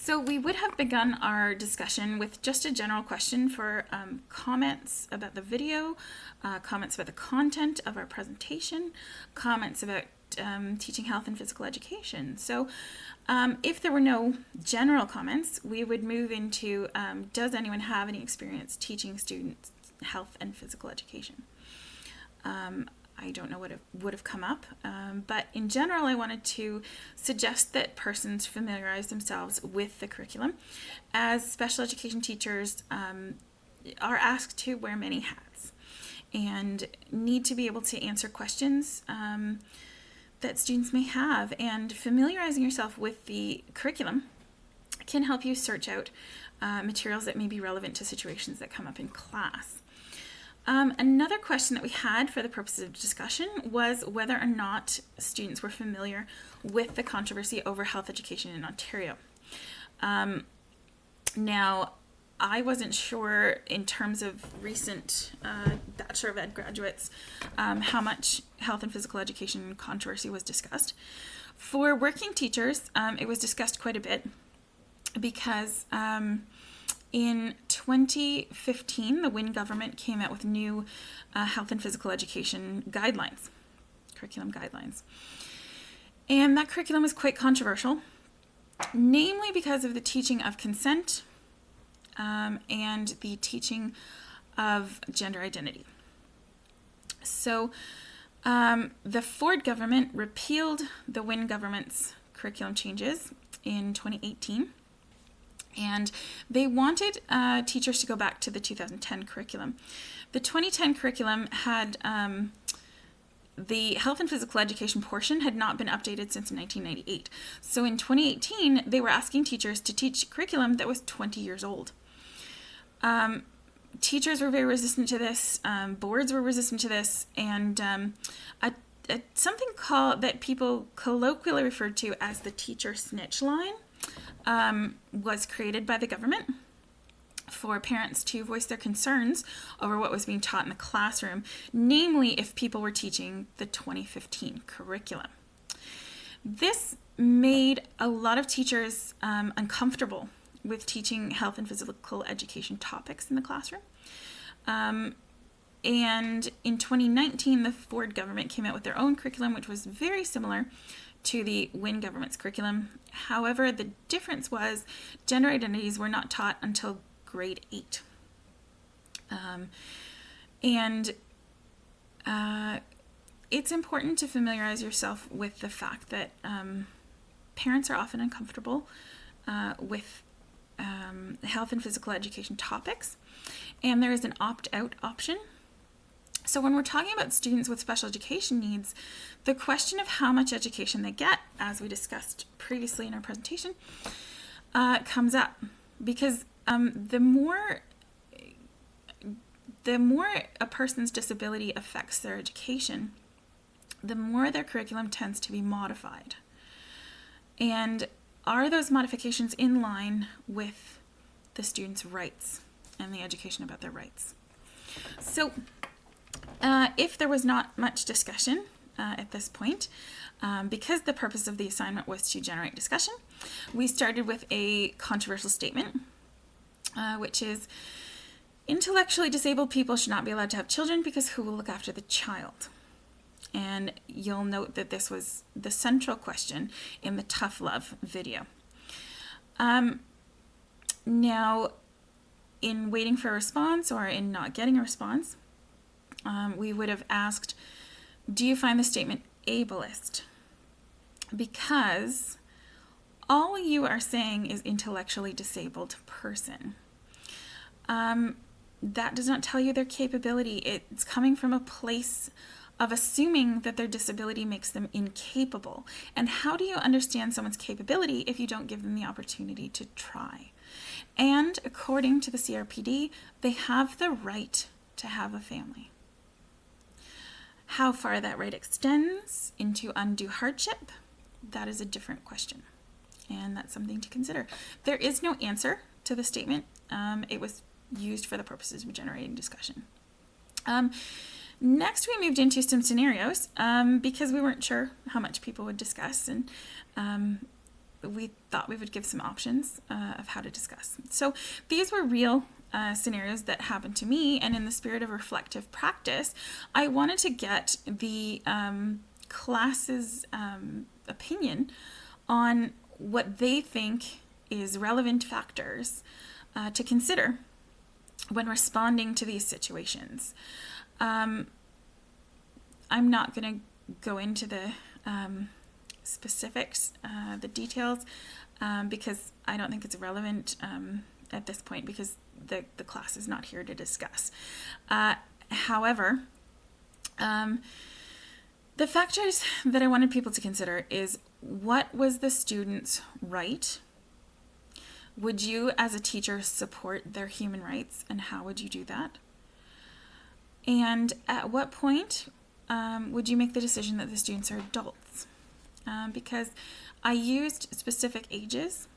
So we would have begun our discussion with just a general question for comments about the video, comments about the content of our presentation, comments about teaching health and physical education. So if there were no general comments, we would move into does anyone have any experience teaching students health and physical education? I don't know what would have come up, but in general, I wanted to suggest that persons familiarize themselves with the curriculum, as special education teachers are asked to wear many hats and need to be able to answer questions that students may have, and familiarizing yourself with the curriculum can help you search out materials that may be relevant to situations that come up in class. Another question that we had for the purposes of discussion was whether or not students were familiar with the controversy over health education in Ontario. Now, I wasn't sure in terms of recent Bachelor of Ed graduates how much health and physical education controversy was discussed. For working teachers, it was discussed quite a bit because in 2015, the Wynne government came out with new health and physical education guidelines, curriculum guidelines. And that curriculum was quite controversial, namely because of the teaching of consent and the teaching of gender identity. So the Ford government repealed the Wynne government's curriculum changes in 2018. And they wanted teachers to go back to the 2010 curriculum. The 2010 curriculum had the health and physical education portion had not been updated since 1998. So in 2018, they were asking teachers to teach curriculum that was 20 years old. Teachers were very resistant to this. Boards were resistant to this. And something that people colloquially referred to as the teacher snitch line was created by the government for parents to voice their concerns over what was being taught in the classroom, namely if people were teaching the 2015 curriculum. This made a lot of teachers uncomfortable with teaching health and physical education topics in the classroom. And in 2019, the Ford government came out with their own curriculum, which was very similar to the Wynne government's curriculum. However, the difference was gender identities were not taught until grade 8. It's important to familiarize yourself with the fact that parents are often uncomfortable with health and physical education topics, and there is an opt-out option. So when we're talking about students with special education needs, the question of how much education they get, as we discussed previously in our presentation, comes up, because the more a person's disability affects their education, the more their curriculum tends to be modified. And are those modifications in line with the students' rights and the education about their rights? So if there was not much discussion at this point, because the purpose of the assignment was to generate discussion, we started with a controversial statement, which is, intellectually disabled people should not be allowed to have children because who will look after the child? And you'll note that this was the central question in the Tough Love video. Now, in waiting for a response or in not getting a response, we would have asked, do you find the statement ableist? Because all you are saying is intellectually disabled person. That does not tell you their capability. It's coming from a place of assuming that their disability makes them incapable. And how do you understand someone's capability if you don't give them the opportunity to try? And according to the CRPD, they have the right to have a family. How far that right extends into undue hardship, that is a different question. And that's something to consider. There is no answer to the statement. It was used for the purposes of generating discussion. Next, we moved into some scenarios because we weren't sure how much people would discuss, and we thought we would give some options of how to discuss. So these were real scenarios that happened to me, and in the spirit of reflective practice, I wanted to get the class's opinion on what they think is relevant factors to consider when responding to these situations. I'm not going to go into the specifics, the details, because I don't think it's relevant at this point, because the class is not here to discuss. However, the factors that I wanted people to consider is, what was the student's right? Would you as a teacher support their human rights, and how would you do that? And at what point would you make the decision that the students are adults? Because I used specific ages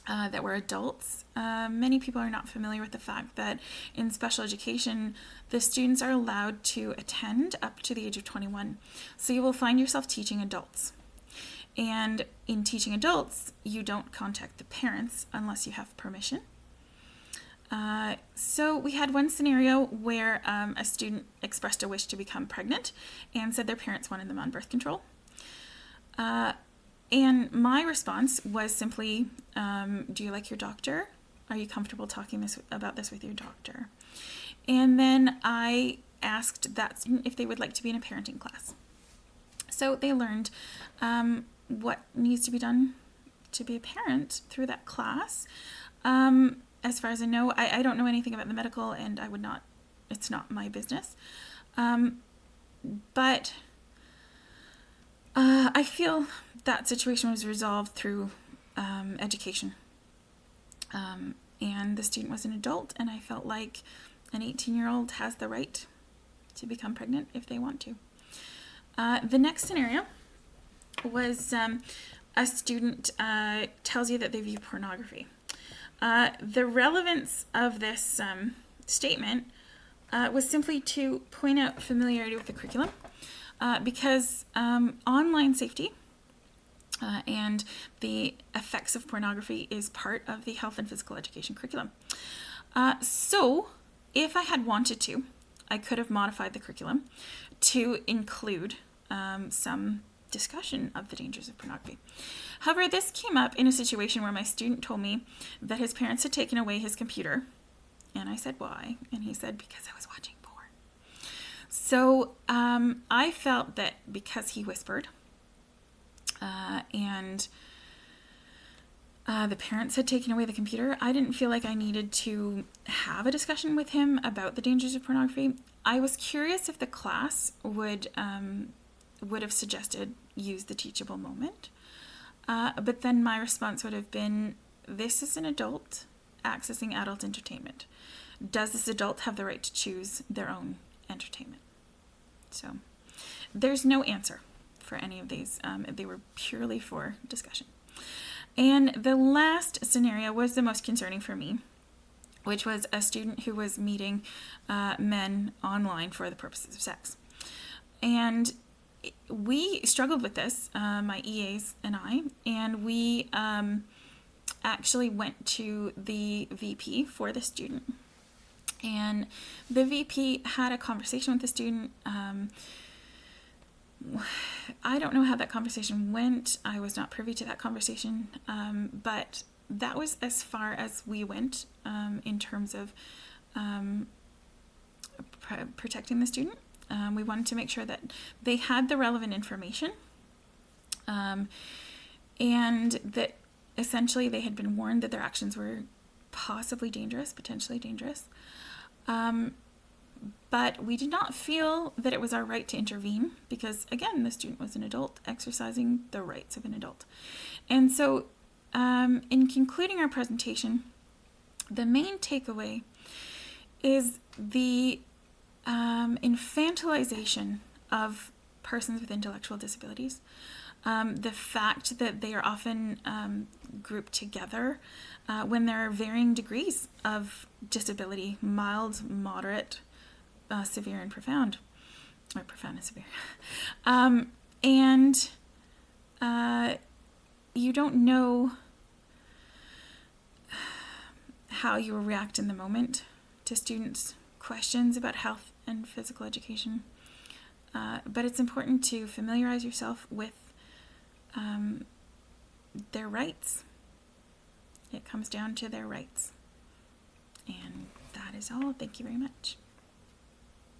that were adults. Many people are not familiar with the fact that in special education, the students are allowed to attend up to the age of 21. So you will find yourself teaching adults. And in teaching adults, you don't contact the parents unless you have permission. So we had one scenario where a student expressed a wish to become pregnant and said their parents wanted them on birth control. And my response was simply, do you like your doctor? Are you comfortable talking about this with your doctor? And then I asked that student if they would like to be in a parenting class. So they learned what needs to be done to be a parent through that class. As far as I know, I don't know anything about the medical, and I would not, it's not my business. But I feel that situation was resolved through education. And the student was an adult, and I felt like an 18-year-old has the right to become pregnant if they want to. The next scenario was a student tells you that they view pornography. The relevance of this statement was simply to point out familiarity with the curriculum, because online safety and the effects of pornography is part of the health and physical education curriculum. So if I had wanted to, I could have modified the curriculum to include some discussion of the dangers of pornography. However, this came up in a situation where my student told me that his parents had taken away his computer, and I said, why? And he said, because I was watching porn. So I felt that because he whispered and the parents had taken away the computer, I didn't feel like I needed to have a discussion with him about the dangers of pornography. I was curious if the class would have suggested use the teachable moment. But then my response would have been, this is an adult accessing adult entertainment. Does this adult have the right to choose their own entertainment? So there's no answer for any of these. They were purely for discussion. And the last scenario was the most concerning for me, which was a student who was meeting men online for the purposes of sex. And we struggled with this, my EAs and I, and we actually went to the VP for the student. And the VP had a conversation with the student. I don't know how that conversation went. I was not privy to that conversation, but that was as far as we went in terms of protecting the student. We wanted to make sure that they had the relevant information, and that essentially they had been warned that their actions were possibly dangerous, potentially dangerous. But we did not feel that it was our right to intervene because, again, the student was an adult exercising the rights of an adult. And so in concluding our presentation, the main takeaway is the infantilization of persons with intellectual disabilities, the fact that they are often grouped together when there are varying degrees of disability, mild, moderate, severe, and profound, or profound and severe. And you don't know how you will react in the moment to students' questions about health and physical education. But it's important to familiarize yourself with their rights. It comes down to their rights. And that is all. Thank you very much.